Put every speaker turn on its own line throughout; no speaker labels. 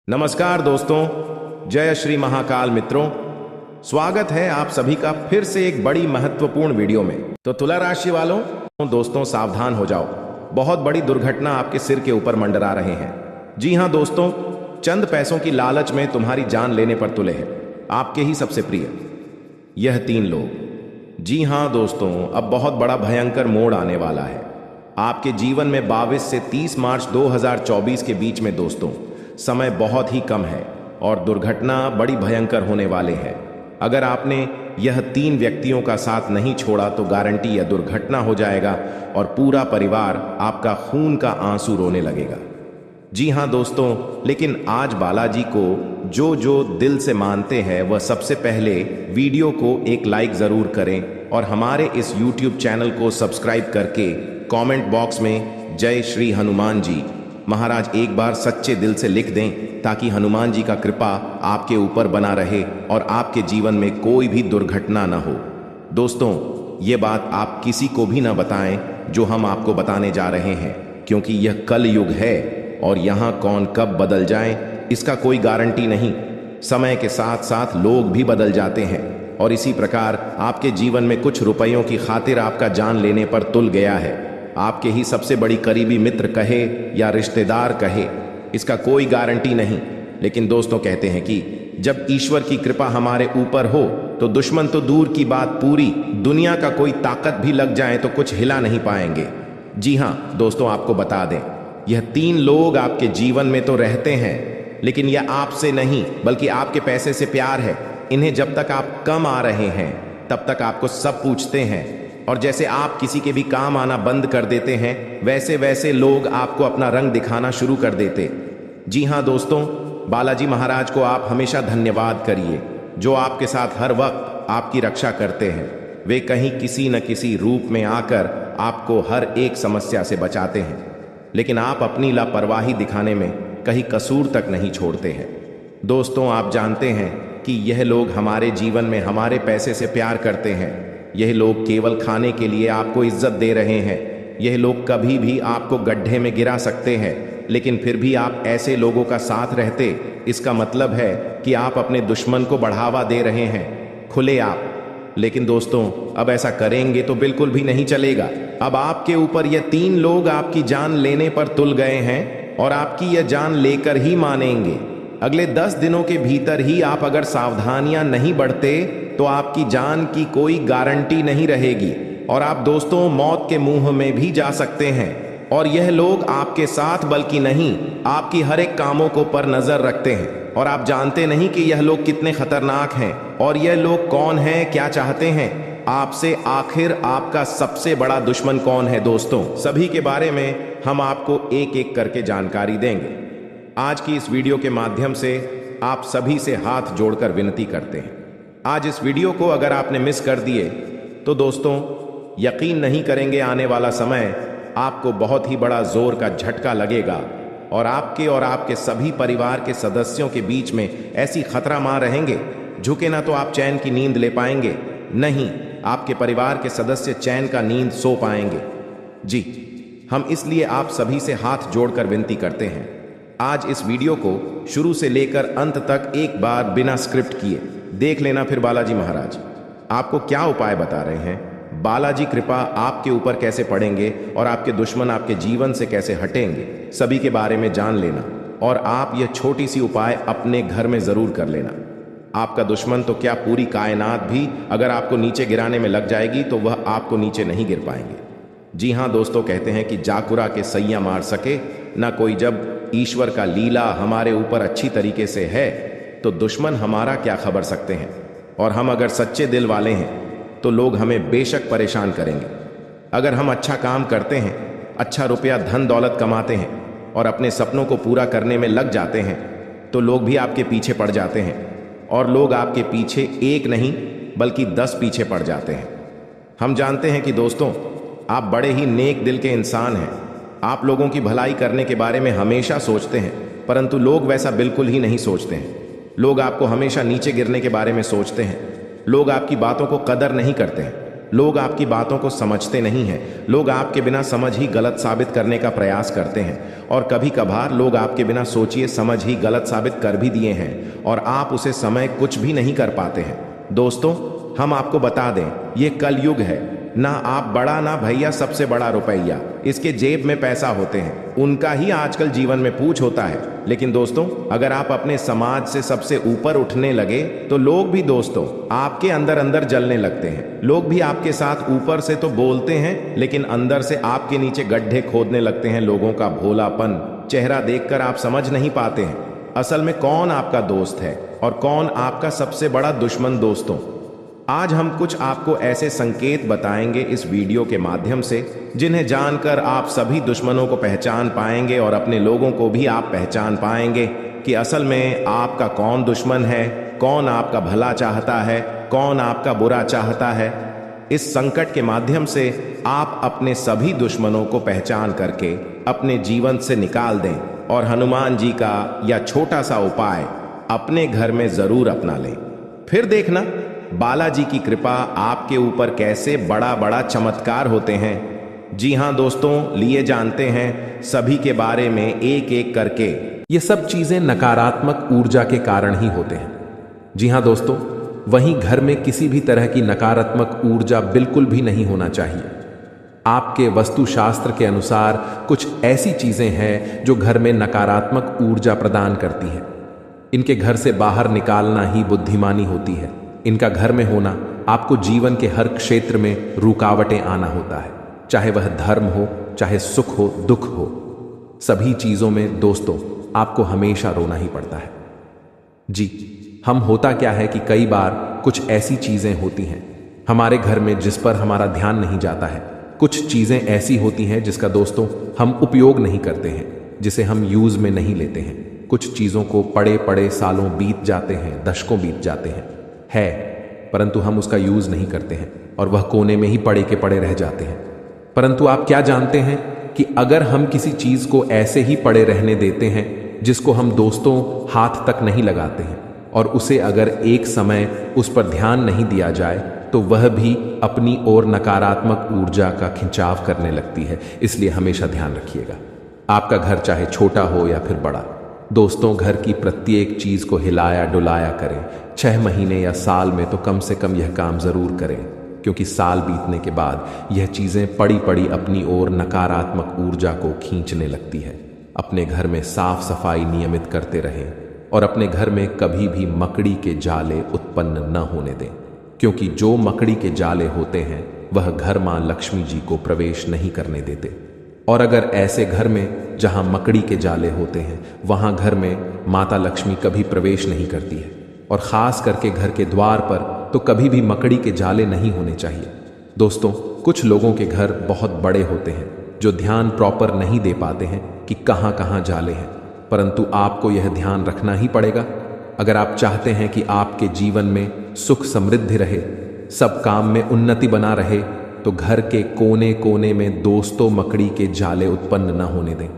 नमस्कार दोस्तों, जय श्री महाकाल मित्रों। स्वागत है आप सभी का फिर से एक बड़ी महत्वपूर्ण वीडियो में। तो तुला राशि वालों, दोस्तों सावधान हो जाओ, बहुत बड़ी दुर्घटना आपके सिर के ऊपर मंडरा रहे हैं। जी हां दोस्तों, चंद पैसों की लालच में तुम्हारी जान लेने पर तुले हैं आपके ही सबसे प्रिय यह 3 लोग। जी हां दोस्तों, अब बहुत बड़ा भयंकर मोड़ आने वाला है आपके जीवन में। 22 से 30 मार्च 2024 के बीच में दोस्तों समय बहुत ही कम है और दुर्घटना बड़ी भयंकर होने वाले है। अगर आपने यह 3 व्यक्तियों का साथ नहीं छोड़ा तो गारंटी यह दुर्घटना हो जाएगा और पूरा परिवार आपका खून का आंसू रोने लगेगा। जी हां दोस्तों, लेकिन आज बालाजी को जो दिल से मानते हैं वह सबसे पहले वीडियो को एक लाइक जरूर करें और हमारे इस YouTube चैनल को सब्सक्राइब करके कमेंट बॉक्स में जय श्री हनुमान जी महाराज एक बार सच्चे दिल से लिख दें, ताकि हनुमान जी का कृपा आपके ऊपर बना रहे और आपके जीवन में कोई भी दुर्घटना न हो। दोस्तों, ये बात आप किसी को भी ना बताएं जो हम आपको बताने जा रहे हैं, क्योंकि यह कल युग है और यहाँ कौन कब बदल जाए इसका कोई गारंटी नहीं। समय के साथ साथ लोग भी बदल जाते हैं और इसी प्रकार आपके जीवन में कुछ रुपयों की खातिर आपका जान लेने पर तुल गया है आपके ही सबसे बड़ी करीबी मित्र कहे या रिश्तेदार कहे, इसका कोई गारंटी नहीं। लेकिन दोस्तों कहते हैं कि जब ईश्वर की कृपा हमारे ऊपर हो तो दुश्मन तो दूर की बात, पूरी दुनिया का कोई ताकत भी लग जाए तो कुछ हिला नहीं पाएंगे। जी हां दोस्तों, आपको बता दें, यह 3 लोग आपके जीवन में तो रहते हैं, लेकिन यह आपसे नहीं बल्कि आपके पैसे से प्यार है। इन्हें जब तक आप कम आ रहे हैं तब तक आपको सब पूछते हैं, और जैसे आप किसी के भी काम आना बंद कर देते हैं वैसे वैसे लोग आपको अपना रंग दिखाना शुरू कर देते। जी हां दोस्तों, बालाजी महाराज को आप हमेशा धन्यवाद करिए, जो आपके साथ हर वक्त आपकी रक्षा करते हैं। वे कहीं किसी न किसी रूप में आकर आपको हर एक समस्या से बचाते हैं, लेकिन आप अपनी लापरवाही दिखाने में कहीं कसूर तक नहीं छोड़ते हैं। दोस्तों, आप जानते हैं कि यह लोग हमारे जीवन में हमारे पैसे से प्यार करते हैं। यह लोग केवल खाने के लिए आपको इज्जत दे रहे हैं। यह लोग कभी भी आपको गड्ढे में गिरा सकते हैं, लेकिन फिर भी आप ऐसे लोगों का साथ रहते, इसका मतलब है कि आप अपने दुश्मन को बढ़ावा दे रहे हैं खुले आप। लेकिन दोस्तों, अब ऐसा करेंगे तो बिल्कुल भी नहीं चलेगा। अब आपके ऊपर यह 3 लोग आपकी जान लेने पर तुल गए हैं और आपकी यह जान लेकर ही मानेंगे। अगले 10 दिनों के भीतर ही आप अगर सावधानियां नहीं बढ़ते तो आपकी जान की कोई गारंटी नहीं रहेगी और आप दोस्तों मौत के मुंह में भी जा सकते हैं। और यह लोग आपके साथ बल्कि नहीं, आपकी हर एक कामों को पर नजर रखते हैं और आप जानते नहीं कि यह लोग कितने खतरनाक हैं और यह लोग कौन हैं, क्या चाहते हैं आपसे। आखिर आपका सबसे बड़ा दुश्मन कौन है दोस्तों, सभी के बारे में हम आपको एक एक करके जानकारी देंगे। आज की इस वीडियो के माध्यम से आप सभी से हाथ जोड़कर विनती करते हैं, आज इस वीडियो को अगर आपने मिस कर दिए तो दोस्तों यकीन नहीं करेंगे, आने वाला समय आपको बहुत ही बड़ा जोर का झटका लगेगा और आपके सभी परिवार के सदस्यों के बीच में ऐसी खतरा मार रहेंगे, झुके ना तो आप चैन की नींद ले पाएंगे, नहीं आपके परिवार के सदस्य चैन का नींद सो पाएंगे। जी, हम इसलिए आप सभी से हाथ जोड़कर विनती करते हैं, आज इस वीडियो को शुरू से लेकर अंत तक एक बार बिना स्क्रिप्ट किए देख लेना। फिर बालाजी महाराज आपको क्या उपाय बता रहे हैं, बालाजी कृपा आपके ऊपर कैसे पड़ेंगे और आपके दुश्मन आपके जीवन से कैसे हटेंगे, सभी के बारे में जान लेना। और आप यह छोटी सी उपाय अपने घर में जरूर कर लेना। आपका दुश्मन तो क्या, पूरी कायनात भी अगर आपको नीचे गिराने में लग जाएगी तो वह आपको नीचे नहीं गिर पाएंगे। जी हां दोस्तों, कहते हैं कि जाकुरा के सैया मार सके ना कोई। जब ईश्वर का लीला हमारे ऊपर अच्छी तरीके से है तो दुश्मन हमारा क्या खबर सकते हैं। और हम अगर सच्चे दिल वाले हैं तो लोग हमें बेशक परेशान करेंगे। अगर हम अच्छा काम करते हैं, अच्छा रुपया धन दौलत कमाते हैं और अपने सपनों को पूरा करने में लग जाते हैं तो लोग भी आपके पीछे पड़ जाते हैं, और लोग आपके पीछे एक नहीं बल्कि 10 पीछे पड़ जाते हैं। हम जानते हैं कि दोस्तों आप बड़े ही नेक दिल के इंसान हैं, आप लोगों की भलाई करने के बारे में हमेशा सोचते हैं, परंतु लोग वैसा बिल्कुल ही नहीं सोचते हैं। लोग आपको हमेशा नीचे गिरने के बारे में सोचते हैं, लोग आपकी बातों को कदर नहीं करते हैं। लोग आपकी बातों को समझते नहीं हैं। लोग आपके बिना समझ ही गलत साबित करने का प्रयास करते हैं और कभी कभार लोग आपके बिना सोचिए समझ ही गलत साबित कर भी दिए हैं और आप उसे समय कुछ भी नहीं कर पाते हैं। दोस्तों, हम आपको बता दें, ये कलयुग है। ना आप बड़ा ना भैया सबसे बड़ा रुपया, इसके जेब में पैसा होते हैं, उनका ही आजकल जीवन में पूछ होता है। लेकिन दोस्तों, अगर आप अपने समाज से सबसे ऊपर उठने लगे तो लोग भी दोस्तों आपके अंदर अंदर जलने लगते हैं। लोग भी आपके साथ ऊपर से तो बोलते हैं लेकिन अंदर से आपके नीचे गड्ढे खोदने लगते हैं। लोगों का भोलापन चेहरा देखकर आप समझ नहीं पाते हैं असल में कौन आपका दोस्त है और कौन आपका सबसे बड़ा दुश्मन। दोस्तों, आज हम कुछ आपको ऐसे संकेत बताएंगे इस वीडियो के माध्यम से जिन्हें जानकर आप सभी दुश्मनों को पहचान पाएंगे और अपने लोगों को भी आप पहचान पाएंगे कि असल में आपका कौन दुश्मन है, कौन आपका भला चाहता है, कौन आपका बुरा चाहता है। इस संकट के माध्यम से आप अपने सभी दुश्मनों को पहचान करके अपने जीवन से निकाल दें और हनुमान जी का यह छोटा सा उपाय अपने घर में जरूर अपना लें। फिर देखना बालाजी की कृपा आपके ऊपर कैसे बड़ा बड़ा चमत्कार होते हैं। जी हां दोस्तों, लिए जानते हैं सभी के बारे में एक एक करके।
ये सब चीजें नकारात्मक ऊर्जा के कारण ही होते हैं। जी हां दोस्तों, वहीं घर में किसी भी तरह की नकारात्मक ऊर्जा बिल्कुल भी नहीं होना चाहिए। आपके वास्तुशास्त्र के अनुसार कुछ ऐसी चीजें हैं जो घर में नकारात्मक ऊर्जा प्रदान करती हैं। इनके घर से बाहर निकालना ही बुद्धिमानी होती है। इनका घर में होना आपको जीवन के हर क्षेत्र में रुकावटें आना होता है, चाहे वह धर्म हो, चाहे सुख हो, दुख हो। सभी चीजों में दोस्तों आपको हमेशा रोना ही पड़ता है। जी, हम होता क्या है कि कई बार कुछ ऐसी चीजें होती हैं हमारे घर में जिस पर हमारा ध्यान नहीं जाता है। कुछ चीजें ऐसी होती हैं जिसका दोस्तों हम उपयोग नहीं करते हैं, जिसे हम यूज में नहीं लेते हैं। कुछ चीजों को पड़े पड़े सालों बीत जाते हैं, दशकों बीत जाते हैं परंतु हम उसका यूज नहीं करते हैं और वह कोने में ही पड़े के पड़े रह जाते हैं। परंतु आप क्या जानते हैं कि अगर हम किसी चीज को ऐसे ही पड़े रहने देते हैं जिसको हम दोस्तों हाथ तक नहीं लगाते हैं और उसे अगर एक समय उस पर ध्यान नहीं दिया जाए तो वह भी अपनी ओर नकारात्मक ऊर्जा का खिंचाव करने लगती है। इसलिए हमेशा ध्यान रखिएगा, आपका घर चाहे छोटा हो या फिर बड़ा। दोस्तों, घर की प्रत्येक चीज को हिलाया डुलाया करें। 6 महीने या साल में तो कम से कम यह काम जरूर करें, क्योंकि साल बीतने के बाद यह चीजें पड़ी पड़ी अपनी ओर नकारात्मक ऊर्जा को खींचने लगती है। अपने घर में साफ सफाई नियमित करते रहें और अपने घर में कभी भी मकड़ी के जाले उत्पन्न न होने दें, क्योंकि जो मकड़ी के जाले होते हैं वह घर मां लक्ष्मी जी को प्रवेश नहीं करने देते। और अगर ऐसे घर में जहां मकड़ी के जाले होते हैं वहां घर में माता लक्ष्मी कभी प्रवेश नहीं करती है। और खास करके घर के द्वार पर तो कभी भी मकड़ी के जाले नहीं होने चाहिए। दोस्तों, कुछ लोगों के घर बहुत बड़े होते हैं जो ध्यान प्रॉपर नहीं दे पाते हैं कि कहां कहां जाले हैं, परंतु आपको यह ध्यान रखना ही पड़ेगा। अगर आप चाहते हैं कि आपके जीवन में सुख समृद्धि रहे, सब काम में उन्नति बना रहे, तो घर के कोने कोने में दोस्तों मकड़ी के जाले उत्पन्न न होने दें।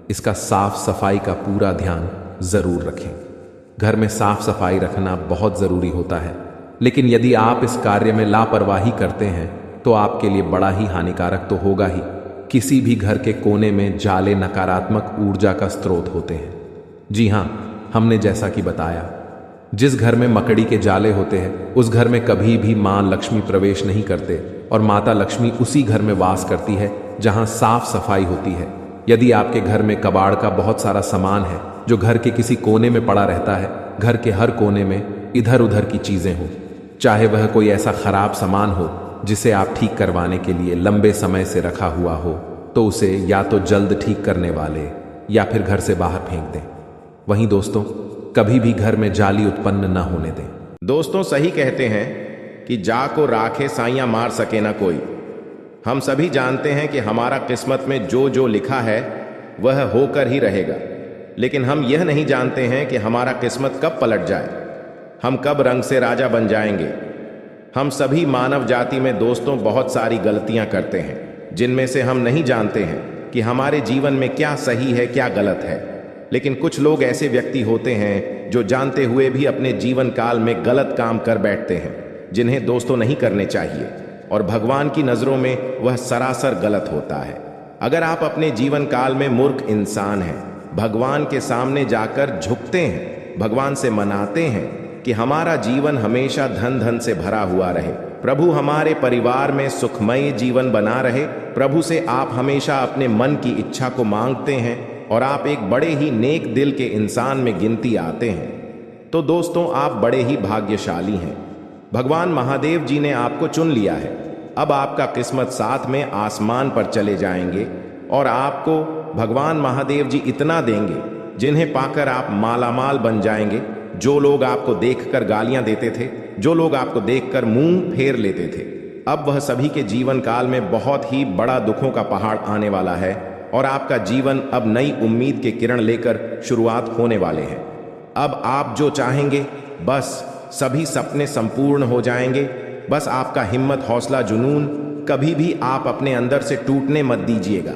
इसका साफ सफाई का पूरा ध्यान जरूर रखें। घर में साफ सफाई रखना बहुत जरूरी होता है, लेकिन यदि आप इस कार्य में लापरवाही करते हैं तो आपके लिए बड़ा ही हानिकारक तो होगा ही। किसी भी घर के कोने में जाले नकारात्मक ऊर्जा का स्रोत होते हैं। जी हां, हमने जैसा कि बताया, जिस घर में मकड़ी के जाले होते हैं उस घर में कभी भी मां लक्ष्मी प्रवेश नहीं करते और माता लक्ष्मी उसी घर में वास करती है जहां साफ सफाई होती है। यदि आपके घर में कबाड़ का बहुत सारा सामान है जो घर के किसी कोने में पड़ा रहता है, घर के हर कोने में इधर उधर की चीजें हो, चाहे वह कोई ऐसा खराब सामान हो जिसे आप ठीक करवाने के लिए लंबे समय से रखा हुआ हो, तो उसे या तो जल्द ठीक करने वाले या फिर घर से बाहर फेंक दें। वहीं दोस्तों, कभी भी घर में जाली उत्पन्न न होने दें।
दोस्तों, सही कहते हैं कि जा को राखे साइयां मार सके ना कोई। हम सभी जानते हैं कि हमारा किस्मत में जो जो लिखा है वह होकर ही रहेगा, लेकिन हम यह नहीं जानते हैं कि हमारा किस्मत कब पलट जाए, हम कब रंग से राजा बन जाएंगे। हम सभी मानव जाति में दोस्तों बहुत सारी गलतियां करते हैं जिनमें से हम नहीं जानते हैं कि हमारे जीवन में क्या सही है क्या गलत है। लेकिन कुछ लोग ऐसे व्यक्ति होते हैं जो जानते हुए भी अपने जीवन काल में गलत काम कर बैठते हैं जिन्हें दोस्तों नहीं करने चाहिए, और भगवान की नजरों में वह सरासर गलत होता है। अगर आप अपने जीवन काल में मूर्ख इंसान हैं, भगवान के सामने जाकर झुकते हैं, भगवान से मनाते हैं कि हमारा जीवन हमेशा धन धन से भरा हुआ रहे, प्रभु हमारे परिवार में सुखमय जीवन बना रहे, प्रभु से आप हमेशा अपने मन की इच्छा को मांगते हैं और आप एक बड़े ही नेक दिल के इंसान में गिनती आते हैं, तो दोस्तों आप बड़े ही भाग्यशाली हैं। भगवान महादेव जी ने आपको चुन लिया है। अब आपका किस्मत साथ में आसमान पर चले जाएंगे और आपको भगवान महादेव जी इतना देंगे जिन्हें पाकर आप मालामाल बन जाएंगे। जो लोग आपको देखकर गालियां देते थे, जो लोग आपको देखकर मुंह फेर लेते थे, अब वह सभी के जीवन काल में बहुत ही बड़ा दुखों का पहाड़ आने वाला है और आपका जीवन अब नई उम्मीद के किरण लेकर शुरुआत होने वाले हैं। अब आप जो चाहेंगे बस सभी सपने संपूर्ण हो जाएंगे। बस आपका हिम्मत, हौसला, जुनून कभी भी आप अपने अंदर से टूटने मत दीजिएगा।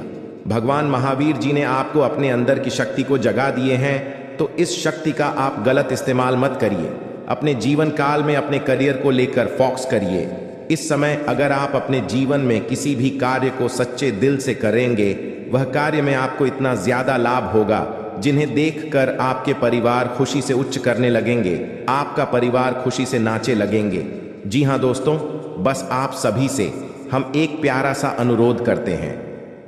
भगवान महावीर जी ने आपको अपने अंदर की शक्ति को जगा दिए हैं, तो इस शक्ति का आप गलत इस्तेमाल मत करिए। अपने जीवन काल में अपने करियर को लेकर फोकस करिए। इस समय अगर आप अपने जीवन में किसी भी कार्य को सच्चे दिल से करेंगे, वह कार्य में आपको इतना ज्यादा लाभ होगा जिन्हें देखकर आपके परिवार खुशी से उच्च करने लगेंगे, आपका परिवार खुशी से नाचे लगेंगे। जी हाँ दोस्तों, बस आप सभी से हम एक प्यारा सा अनुरोध करते हैं।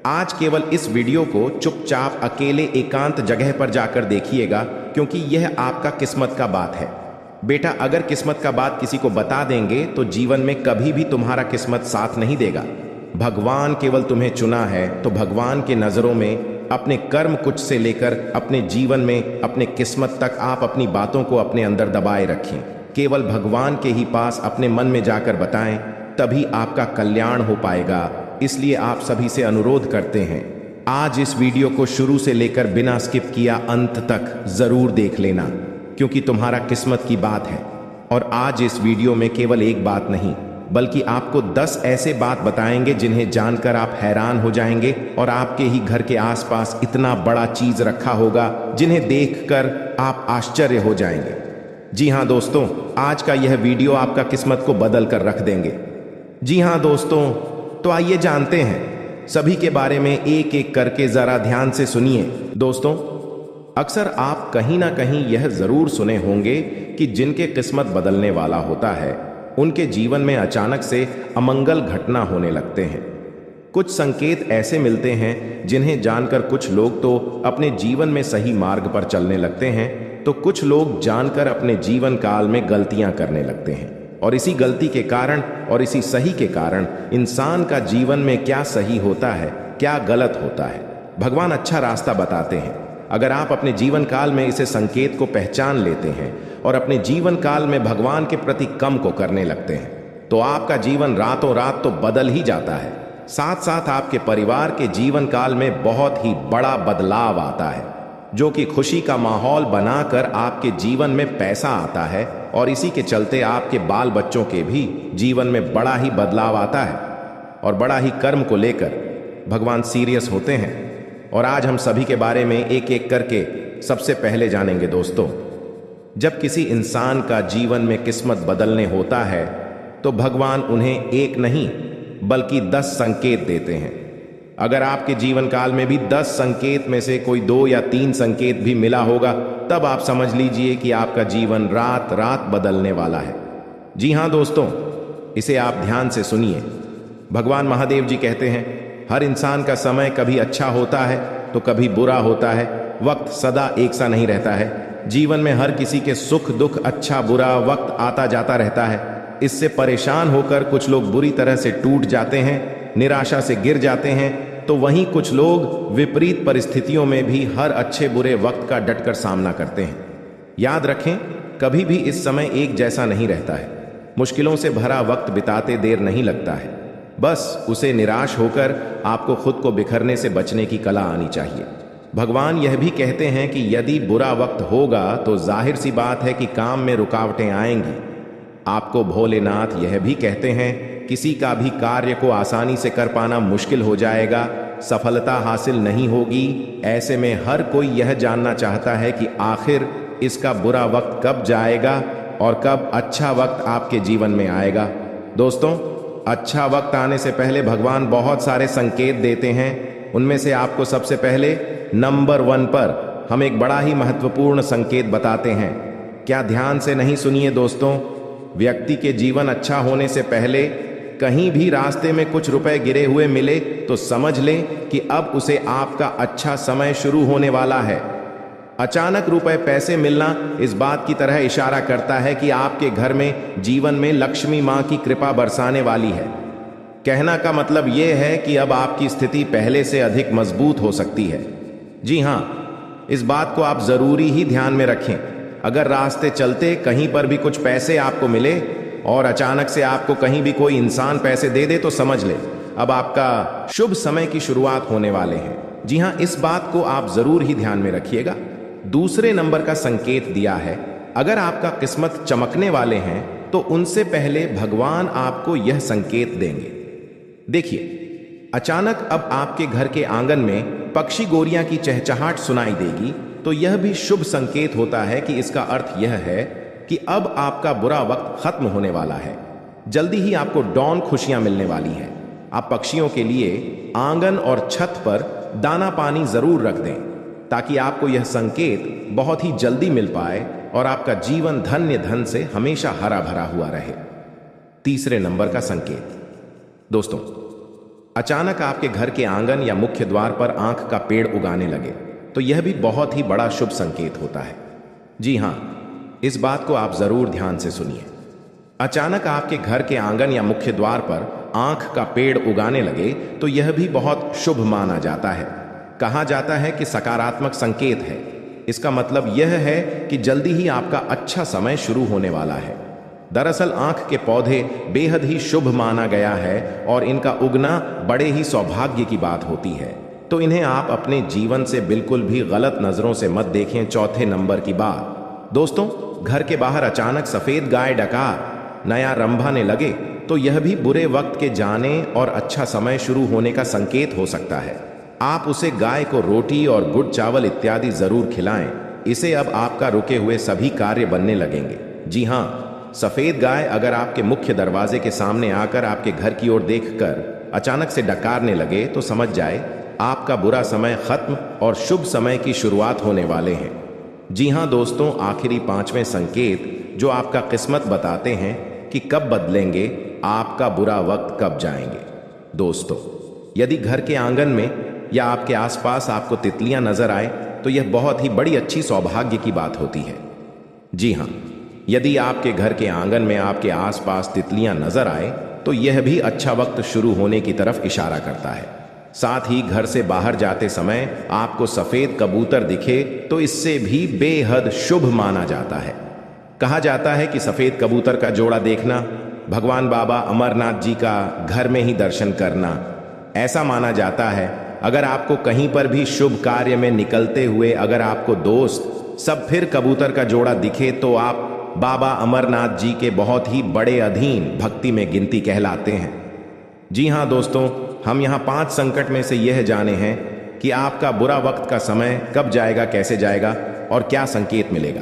आज केवल इस वीडियो को चुपचाप अकेले एकांत जगह पर जाकर देखिएगा, क्योंकि यह आपका किस्मत का बात है। बेटा, अगर किस्मत का बात किसी को बता देंगे तो जीवन में कभी भी तुम्हारा किस्मत साथ नहीं देगा। भगवान केवल तुम्हें चुना है, तो भगवान के नजरों में अपने कर्म कुछ से लेकर अपने जीवन में अपने किस्मत तक आप अपनी बातों को अपने अंदर दबाए रखें। केवल भगवान के ही पास अपने मन में जाकर बताएं, तभी आपका कल्याण हो पाएगा। इसलिए आप सभी से अनुरोध करते हैं, आज इस वीडियो को शुरू से लेकर बिना स्किप किया अंत तक जरूर देख लेना, क्योंकि तुम्हारा किस्मत की बात है। और आज इस वीडियो में केवल एक बात नहीं, बल्कि आपको 10 ऐसे बात बताएंगे जिन्हें जानकर आप हैरान हो जाएंगे और आपके ही घर के आसपास इतना बड़ा चीज रखा होगा जिन्हें देखकर आप आश्चर्य हो जाएंगे। जी हाँ दोस्तों, आज का यह वीडियो आपका किस्मत को बदल कर रख देंगे। जी हाँ दोस्तों, तो आइए जानते हैं सभी के बारे में एक एक करके, जरा ध्यान से सुनिए। दोस्तों, अक्सर आप कहीं ना कहीं यह जरूर सुने होंगे कि जिनके किस्मत बदलने वाला होता है उनके जीवन में अचानक से अमंगल घटना होने लगते हैं। कुछ संकेत ऐसे मिलते हैं जिन्हें जानकर कुछ लोग तो अपने जीवन में सही मार्ग पर चलने लगते हैं, तो कुछ लोग जानकर अपने जीवन काल में गलतियां करने लगते हैं। और इसी गलती के कारण और इसी सही के कारण इंसान का जीवन में क्या सही होता है, क्या गलत होता है, भगवान अच्छा रास्ता बताते हैं। अगर आप अपने जीवन काल में इसे संकेत को पहचान लेते हैं और अपने जीवन काल में भगवान के प्रति कम को करने लगते हैं, तो आपका जीवन रातों रात तो बदल ही जाता है। साथ साथ आपके परिवार के जीवन काल में बहुत ही बड़ा बदलाव आता है, जो कि खुशी का माहौल बनाकर आपके जीवन में पैसा आता है। और इसी के चलते आपके बाल बच्चों के भी जीवन में बड़ा ही बदलाव आता है और बड़ा ही कर्म को लेकर भगवान सीरियस होते हैं। और आज हम सभी के बारे में एक एक करके सबसे पहले जानेंगे। दोस्तों, जब किसी इंसान का जीवन में किस्मत बदलने होता है तो भगवान उन्हें एक नहीं बल्कि 10 संकेत देते हैं। अगर आपके जीवन काल में भी 10 संकेत में से कोई 2 या 3 संकेत भी मिला होगा, तब आप समझ लीजिए कि आपका जीवन रात रात बदलने वाला है। जी हाँ दोस्तों, इसे आप ध्यान से सुनिए। भगवान महादेव जी कहते हैं, हर इंसान का समय कभी अच्छा होता है तो कभी बुरा होता है। वक्त सदा एक सा नहीं रहता है। जीवन में हर किसी के सुख दुख, अच्छा बुरा वक्त आता जाता रहता है। इससे परेशान होकर कुछ लोग बुरी तरह से टूट जाते हैं, निराशा से गिर जाते हैं, तो वहीं कुछ लोग विपरीत परिस्थितियों में भी हर अच्छे बुरे वक्त का डटकर सामना करते हैं। याद रखें, कभी भी इस समय एक जैसा नहीं रहता है। मुश्किलों से भरा वक्त बिताते देर नहीं लगता है, बस उसे निराश होकर आपको खुद को बिखरने से बचने की कला आनी चाहिए। भगवान यह भी कहते हैं कि यदि बुरा वक्त होगा तो जाहिर सी बात है कि काम में रुकावटें आएंगी। आपको भोलेनाथ यह भी कहते हैं, किसी का भी कार्य को आसानी से कर पाना मुश्किल हो जाएगा, सफलता हासिल नहीं होगी। ऐसे में हर कोई यह जानना चाहता है कि आखिर इसका बुरा वक्त कब जाएगा और कब अच्छा वक्त आपके जीवन में आएगा। दोस्तों, अच्छा वक्त आने से पहले भगवान बहुत सारे संकेत देते हैं। उनमें से आपको सबसे पहले नंबर 1 पर हम एक बड़ा ही महत्वपूर्ण संकेत बताते हैं। क्या ध्यान से नहीं सुनिए दोस्तों? व्यक्ति के जीवन अच्छा होने से पहले कहीं भी रास्ते में कुछ रुपए गिरे हुए मिले तो समझ लें कि अब उसे आपका अच्छा समय शुरू होने वाला है। अचानक रुपए पैसे मिलना इस बात की तरह इशारा करता है कि आपके घर में जीवन में लक्ष्मी मां की कृपा बरसाने वाली है। कहना का मतलब यह है कि अब आपकी स्थिति पहले से अधिक मजबूत हो सकती है। जी हां, इस बात को आप जरूरी ही ध्यान में रखें। अगर रास्ते चलते कहीं पर भी कुछ पैसे आपको मिले और अचानक से आपको कहीं भी कोई इंसान पैसे दे दे तो समझ ले अब आपका शुभ समय की शुरुआत होने वाले हैं। जी हां, इस बात को आप जरूर ही ध्यान में रखिएगा। दूसरे नंबर का संकेत दिया है, अगर आपका किस्मत चमकने वाले हैं तो उनसे पहले भगवान आपको यह संकेत देंगे। देखिए, अचानक अब आपके घर के आंगन में पक्षी गोरियां की चहचहाट सुनाई देगी तो यह भी शुभ संकेत होता है कि इसका अर्थ यह है कि अब आपका बुरा वक्त खत्म होने वाला है। जल्दी ही आपको डॉन खुशियां मिलने वाली हैं। आप पक्षियों के लिए आंगन और छत पर दाना पानी जरूर रख दें ताकि आपको यह संकेत बहुत ही जल्दी मिल पाए और आपका जीवन धन्य धन से हमेशा हरा भरा हुआ रहे। तीसरे नंबर का संकेत दोस्तों, अचानक आपके घर के आंगन या मुख्य द्वार पर आंख का पेड़ उगाने लगे तो यह भी बहुत ही बड़ा शुभ संकेत होता है। जी हां, इस बात को आप जरूर ध्यान से सुनिए। अचानक आपके घर के आंगन या मुख्य द्वार पर आंख का पेड़ उगाने लगे तो यह भी बहुत शुभ माना जाता है। कहा जाता है कि सकारात्मक संकेत है। इसका मतलब यह है कि जल्दी ही आपका अच्छा समय शुरू होने वाला है। दरअसल आंख के पौधे बेहद ही शुभ माना गया है और इनका उगना बड़े ही सौभाग्य की बात होती है, तो इन्हें आप अपने जीवन से बिल्कुल भी गलत नजरों से मत देखें। चौथे नंबर की बात दोस्तों, घर के बाहर अचानक सफेद गाय डकार नया रंभाने लगे तो यह भी बुरे वक्त के जाने और अच्छा समय शुरू होने का संकेत हो सकता है। आप उसे गाय को रोटी और गुड़ चावल इत्यादि जरूर खिलाएं। इसे अब आपका रुके हुए सभी कार्य बनने लगेंगे। जी हां, सफेद गाय अगर आपके मुख्य दरवाजे के सामने आकर आपके घर की ओर देखकर अचानक से डकारने लगे तो समझ जाए आपका बुरा समय खत्म और शुभ समय की शुरुआत होने वाले हैं। जी हां दोस्तों, आखिरी 5वें संकेत जो आपका किस्मत बताते हैं कि कब बदलेंगे, आपका बुरा वक्त कब जाएंगे। दोस्तों, यदि घर के आंगन में या आपके आसपास आपको तितलियां नजर आए तो यह बहुत ही बड़ी अच्छी सौभाग्य की बात होती है। जी हां, यदि आपके घर के आंगन में आपके आसपास तितलियां नजर आए तो यह भी अच्छा वक्त शुरू होने की तरफ इशारा करता है। साथ ही घर से बाहर जाते समय आपको सफेद कबूतर दिखे तो इससे भी बेहद शुभ माना जाता है। कहा जाता है कि सफेद कबूतर का जोड़ा देखना भगवान बाबा अमरनाथ जी का घर में ही दर्शन करना। ऐसा माना जाता है अगर आपको कहीं पर भी शुभ कार्य में निकलते हुए अगर आपको दोस्त सब फिर कबूतर का जोड़ा दिखे तो आप बाबा अमरनाथ जी के बहुत ही बड़े अधीन भक्ति में गिनती कहलाते हैं। जी हां दोस्तों, हम यहाँ 5 संकट में से यह जाने हैं कि आपका बुरा वक्त का समय कब जाएगा, कैसे जाएगा और क्या संकेत मिलेगा।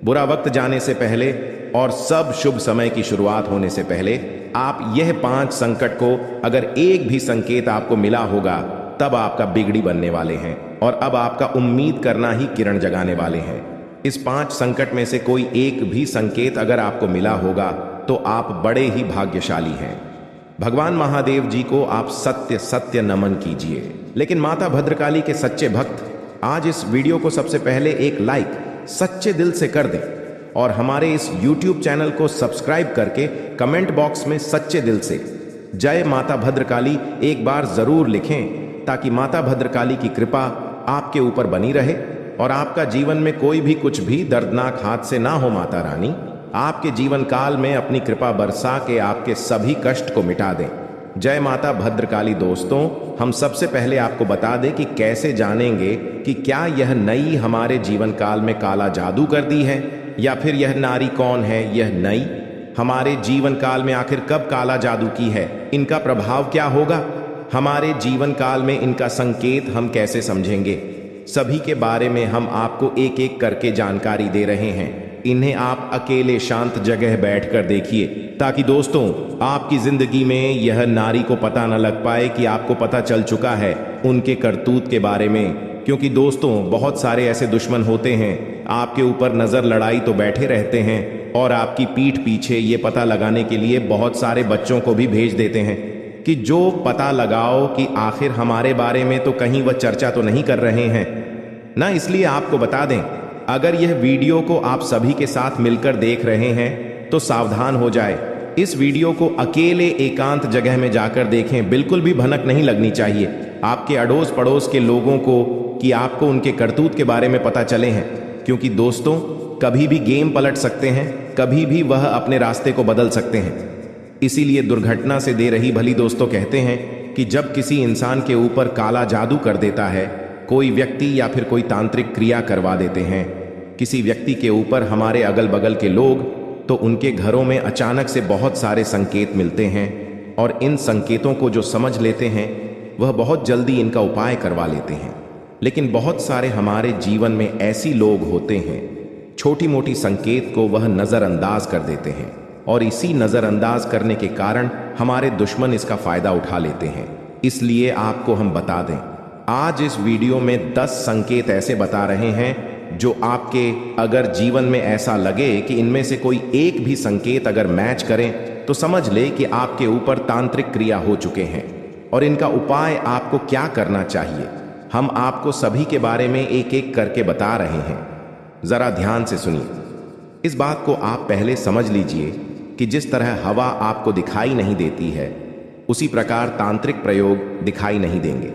बुरा वक्त जाने से पहले और सब शुभ समय की शुरुआत होने से पहले आप यह 5 संकट को अगर एक भी संकेत आपको मिला होगा तब आपका बिगड़ी बनने वाले हैं और अब आपका उम्मीद करना ही किरण जगाने वाले हैं। इस 5 संकट में से कोई एक भी संकेत अगर आपको मिला होगा तो आप बड़े ही भाग्यशाली हैं। भगवान महादेव जी को आप सत्य सत्य नमन कीजिए। लेकिन माता भद्रकाली के सच्चे भक्त आज इस वीडियो को सबसे पहले एक लाइक सच्चे दिल से कर दें और हमारे इस YouTube चैनल को सब्सक्राइब करके कमेंट बॉक्स में सच्चे दिल से जय माता भद्रकाली एक बार जरूर लिखें ताकि माता भद्रकाली की कृपा आपके ऊपर बनी रहे और आपका जीवन में कोई भी कुछ भी दर्दनाक हाथ से ना हो। माता रानी आपके जीवन काल में अपनी कृपा बरसा के आपके सभी कष्ट को मिटा दें। जय माता भद्रकाली। दोस्तों, हम सबसे पहले आपको बता दें कि कैसे जानेंगे कि क्या यह नई हमारे जीवन काल में काला जादू कर दी है या फिर यह नारी कौन है। यह नई हमारे जीवन काल में आखिर कब काला जादू की है, इनका प्रभाव क्या होगा, हमारे जीवन काल में इनका संकेत हम कैसे समझेंगे, सभी के बारे में हम आपको एक एक करके जानकारी दे रहे हैं। इन्हें आप अकेले शांत जगह बैठकर देखिए, ताकि दोस्तों आपकी जिंदगी में यह नारी को पता न लग पाए कि आपको पता चल चुका है उनके करतूत के बारे में। क्योंकि दोस्तों बहुत सारे ऐसे दुश्मन होते हैं, आपके ऊपर नजर लड़ाई तो बैठे रहते हैं और आपकी पीठ पीछे ये पता लगाने के लिए बहुत सारे बच्चों को भी भेज देते हैं कि जो पता लगाओ कि आखिर हमारे बारे में तो कहीं वह चर्चा तो नहीं कर रहे हैं ना। इसलिए आपको बता दें, अगर यह वीडियो को आप सभी के साथ मिलकर देख रहे हैं तो सावधान हो जाए। इस वीडियो को अकेले एकांत जगह में जाकर देखें, बिल्कुल भी भनक नहीं लगनी चाहिए आपके अड़ोस पड़ोस के लोगों को कि आपको उनके करतूत के बारे में पता चले हैं। क्योंकि दोस्तों कभी भी गेम पलट सकते हैं, कभी भी वह अपने रास्ते को बदल सकते हैं। इसीलिए दुर्घटना से दे रही भली दोस्तों कहते हैं कि जब किसी इंसान के ऊपर काला जादू कर देता है कोई व्यक्ति या फिर कोई तांत्रिक क्रिया करवा देते हैं किसी व्यक्ति के ऊपर हमारे अगल बगल के लोग, तो उनके घरों में अचानक से बहुत सारे संकेत मिलते हैं और इन संकेतों को जो समझ लेते हैं वह बहुत जल्दी इनका उपाय करवा लेते हैं। लेकिन बहुत सारे हमारे जीवन में ऐसी लोग होते हैं, छोटी मोटी संकेत को वह नज़रअंदाज कर देते हैं और इसी नज़रअंदाज करने के कारण हमारे दुश्मन इसका फायदा उठा लेते हैं। इसलिए आपको हम बता दें, आज इस वीडियो में 10 संकेत ऐसे बता रहे हैं जो आपके अगर जीवन में ऐसा लगे कि इनमें से कोई एक भी संकेत अगर मैच करें तो समझ ले कि आपके ऊपर तांत्रिक क्रिया हो चुके हैं और इनका उपाय आपको क्या करना चाहिए हम आपको सभी के बारे में एक एक करके बता रहे हैं। जरा ध्यान से सुनिए। इस बात को आप पहले समझ लीजिए कि जिस तरह हवा आपको दिखाई नहीं देती है उसी प्रकार तांत्रिक प्रयोग दिखाई नहीं देंगे।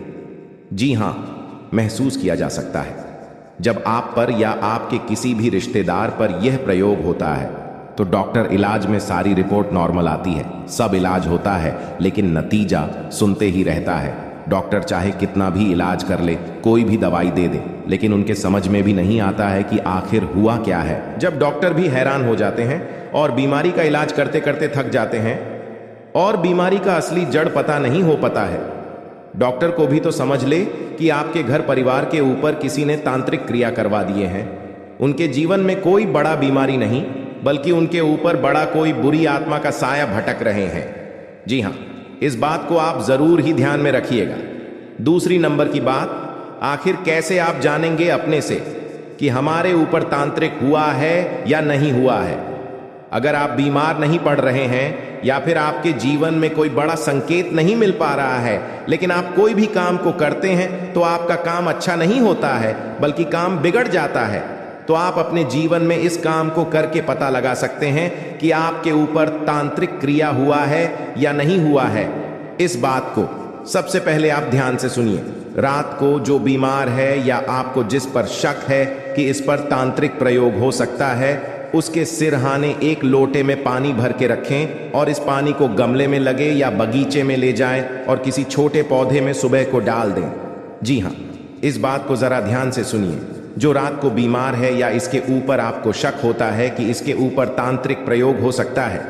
जी हाँ, महसूस किया जा सकता है। जब आप पर या आपके किसी भी रिश्तेदार पर यह प्रयोग होता है तो डॉक्टर इलाज में सारी रिपोर्ट नॉर्मल आती है, सब इलाज होता है, लेकिन नतीजा सुनते ही रहता है। डॉक्टर चाहे कितना भी इलाज कर ले, कोई भी दवाई दे दे, लेकिन उनके समझ में भी नहीं आता है कि आखिर हुआ क्या है। जब डॉक्टर भी हैरान हो जाते हैं और बीमारी का इलाज करते करते थक जाते हैं और बीमारी का असली जड़ पता नहीं हो पाता है। डॉक्टर को भी तो समझ ले कि आपके घर परिवार के ऊपर किसी ने तांत्रिक क्रिया करवा दिए हैं। उनके जीवन में कोई बड़ा बीमारी नहीं, बल्कि उनके ऊपर बड़ा कोई बुरी आत्मा का साया भटक रहे हैं। जी हाँ, इस बात को आप जरूर ही ध्यान में रखिएगा। दूसरी नंबर की बात, आखिर कैसे आप जानेंगे अपने से कि हमारे ऊपर तांत्रिक हुआ है या नहीं हुआ है। अगर आप बीमार नहीं पड़ रहे हैं या फिर आपके जीवन में कोई बड़ा संकेत नहीं मिल पा रहा है, लेकिन आप कोई भी काम को करते हैं तो आपका काम अच्छा नहीं होता है बल्कि काम बिगड़ जाता है, तो आप अपने जीवन में इस काम को करके पता लगा सकते हैं कि आपके ऊपर तांत्रिक क्रिया हुआ है या नहीं हुआ है। इस बात को सबसे पहले आप ध्यान से सुनिए। रात को जो बीमार है या आपको जिस पर शक है कि इस पर तांत्रिक प्रयोग हो सकता है, उसके सिरहाने एक लोटे में पानी भर के रखें और इस पानी को गमले में लगे या बगीचे में ले जाएं और किसी छोटे पौधे में सुबह को डाल दें। जी हाँ, इस बात को जरा ध्यान से सुनिए। जो रात को बीमार है या इसके ऊपर आपको शक होता है कि इसके ऊपर तांत्रिक प्रयोग हो सकता है,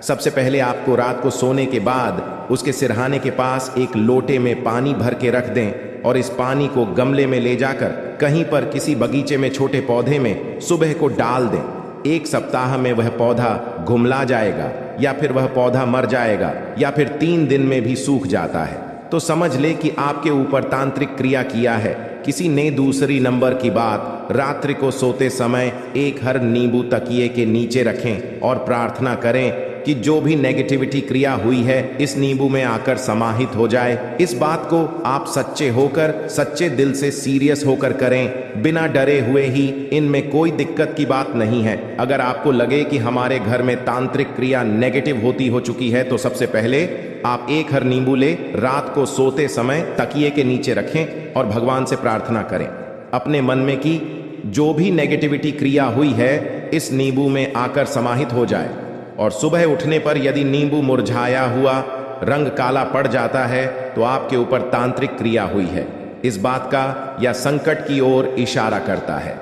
सबसे पहले आपको रात को सोने के बाद उसके सिरहाने के पास एक लोटे में पानी भर के रख दें और इस पानी को गमले में ले जाकर कहीं पर किसी बगीचे में छोटे पौधे में सुबह को डाल दें। 1 सप्ताह में वह पौधा घुमला जाएगा या फिर वह पौधा मर जाएगा या फिर 3 दिन में भी सूख जाता है, तो समझ ले कि आपके ऊपर तांत्रिक क्रिया किया है किसी ने। दूसरी नंबर की बात, रात्रि को सोते समय एक हर नींबू तकिए के नीचे रखें और प्रार्थना करें कि जो भी नेगेटिविटी क्रिया हुई है इस नींबू में आकर समाहित हो जाए। इस बात को आप सच्चे होकर, सच्चे दिल से सीरियस होकर करें, बिना डरे हुए ही। इनमें कोई दिक्कत की बात नहीं है। अगर आपको लगे कि हमारे घर में तांत्रिक क्रिया नेगेटिव हो चुकी है तो सबसे पहले आप एक हर नींबू ले, रात को सोते समय तकिए के नीचे रखें और भगवान से प्रार्थना करें अपने मन में कि जो भी नेगेटिविटी क्रिया हुई है इस नींबू में आकर समाहित हो जाए। और सुबह उठने पर यदि नींबू मुरझाया हुआ, रंग काला पड़ जाता है तो आपके ऊपर तांत्रिक क्रिया हुई है, इस बात का या संकट की ओर इशारा करता है।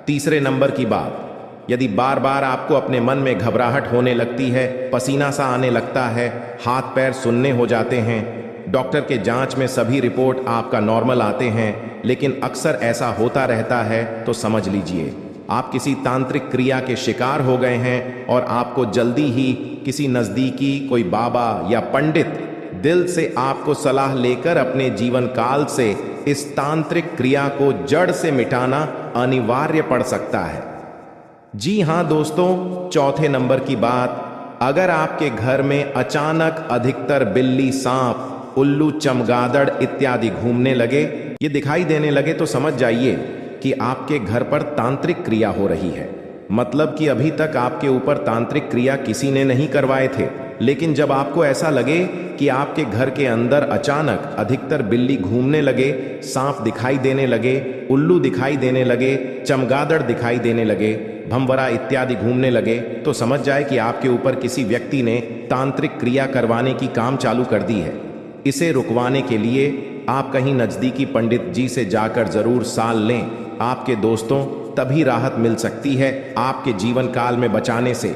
तीसरे नंबर की बात, यदि बार बार आपको अपने मन में घबराहट होने लगती है, पसीना सा आने लगता है, हाथ पैर सुन्ने हो जाते हैं, डॉक्टर के जांच में सभी रिपोर्ट आपका नॉर्मल आते हैं, लेकिन अक्सर ऐसा होता रहता है, तो समझ लीजिए आप किसी तांत्रिक क्रिया के शिकार हो गए हैं और आपको जल्दी ही किसी नजदीकी कोई बाबा या पंडित दिल से आपको सलाह लेकर अपने जीवन काल से इस तांत्रिक क्रिया को जड़ से मिटाना अनिवार्य पड़ सकता है। जी हां दोस्तों, चौथे नंबर की बात, अगर आपके घर में अचानक अधिकतर बिल्ली, सांप, उल्लू, चमगादड़ इत्यादि घूमने लगे, ये दिखाई देने लगे, तो समझ जाइए कि आपके घर पर तांत्रिक क्रिया हो रही है। मतलब कि अभी तक आपके ऊपर तांत्रिक क्रिया किसी ने नहीं करवाए थे, लेकिन जब आपको ऐसा लगे कि आपके घर के अंदर अचानक अधिकतर बिल्ली घूमने लगे, सांप दिखाई देने लगे, उल्लू दिखाई देने लगे, चमगादड़ दिखाई देने लगे, भंवरा इत्यादि घूमने लगे, तो समझ जाए कि आपके ऊपर किसी व्यक्ति ने तांत्रिक क्रिया करवाने की काम चालू कर दी है। इसे रुकवाने के लिए आप कहीं नजदीकी पंडित जी से जाकर जरूर साल लें। आपके दोस्तों, तभी राहत मिल सकती है आपके जीवन काल में बचाने से।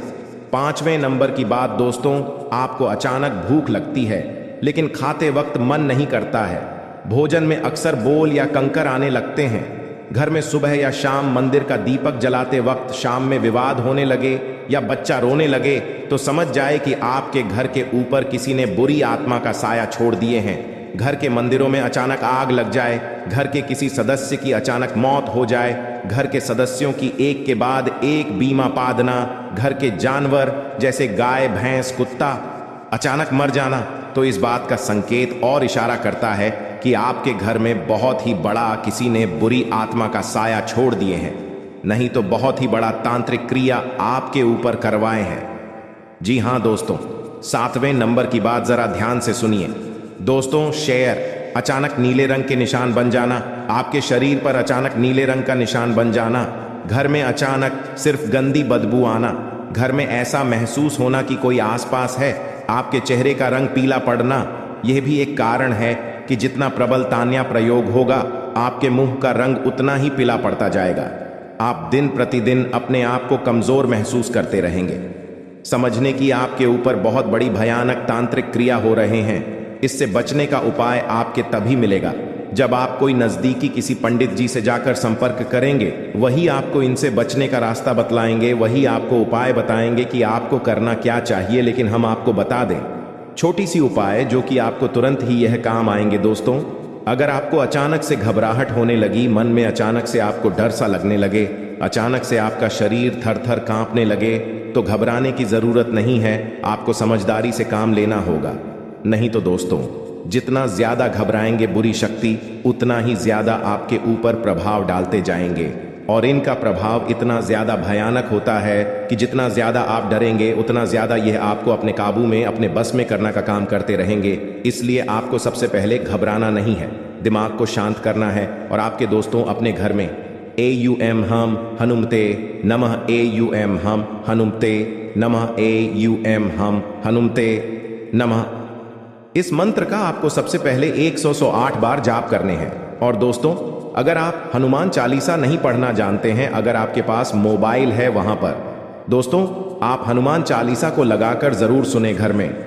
पांचवें नंबर की बात दोस्तों, आपको अचानक भूख लगती है लेकिन खाते वक्त मन नहीं करता है। भोजन में अक्सर बोल या कंकर आने लगते हैं। घर में सुबह या शाम मंदिर का दीपक जलाते वक्त शाम में विवाद होने लगे या बच्चा रोने लगे, तो समझ जाए कि आपके घर के ऊपर किसी ने बुरी आत्मा का साया छोड़ दिए हैं। घर के मंदिरों में अचानक आग लग जाए, घर के किसी सदस्य की अचानक मौत हो जाए, घर के सदस्यों की एक के बाद एक बीमा पादना, घर के जानवर जैसे गाय, भैंस, कुत्ता अचानक मर जाना, तो इस बात का संकेत और इशारा करता है कि आपके घर में बहुत ही बड़ा किसी ने बुरी आत्मा का साया छोड़ दिए हैं, नहीं तो बहुत ही बड़ा तांत्रिक क्रिया आपके ऊपर करवाए हैं। जी हां दोस्तों, सातवें नंबर की बात जरा ध्यान से सुनिए। दोस्तों, शेर, अचानक नीले रंग के निशान बन जाना, आपके शरीर पर अचानक नीले रंग का निशान बन जाना, घर में अचानक सिर्फ गंदी बदबू आना, घर में ऐसा महसूस होना कि कोई आसपास है, आपके चेहरे का रंग पीला पड़ना, यह भी एक कारण है कि जितना प्रबल तान्या प्रयोग होगा, आपके मुंह का रंग उतना ही पीला पड़ता जाएगा। आप दिन प्रतिदिन अपने आप को कमजोर महसूस करते रहेंगे। समझने की आपके ऊपर बहुत बड़ी भयानक तांत्रिक क्रिया हो रहे हैं। इससे बचने का उपाय आपके तभी मिलेगा जब आप कोई नजदीकी किसी पंडित जी से जाकर संपर्क करेंगे। वही आपको इनसे बचने का रास्ता बतलाएंगे, वही आपको उपाय बताएंगे कि आपको करना क्या चाहिए। लेकिन हम आपको बता दें छोटी सी उपाय जो कि आपको तुरंत ही यह काम आएंगे। दोस्तों, अगर आपको अचानक से घबराहट होने लगी, मन में अचानक से आपको डर सा लगने लगे, अचानक से आपका शरीर थर थर कांपने लगे, तो घबराने की जरूरत नहीं है, आपको समझदारी से काम लेना होगा। नहीं तो दोस्तों, जितना ज्यादा घबराएंगे बुरी शक्ति उतना ही ज्यादा आपके ऊपर प्रभाव डालते जाएंगे, और इनका प्रभाव इतना ज्यादा भयानक होता है कि जितना ज्यादा आप डरेंगे उतना ज्यादा यह आपको अपने काबू में, अपने बस में करना का काम करते रहेंगे। इसलिए आपको सबसे पहले घबराना नहीं है, दिमाग को शांत करना है। और आपके दोस्तों, अपने घर में AUM हम हनुमते नमः, AUM हम हनुमते नमः, AUM हम हनुमते नमः, इस मंत्र का आपको सबसे पहले 108 बार जाप करने हैं। और दोस्तों, अगर आप हनुमान चालीसा नहीं पढ़ना जानते हैं, अगर आपके पास मोबाइल है वहां पर दोस्तों, आप हनुमान चालीसा को लगाकर जरूर सुने घर में।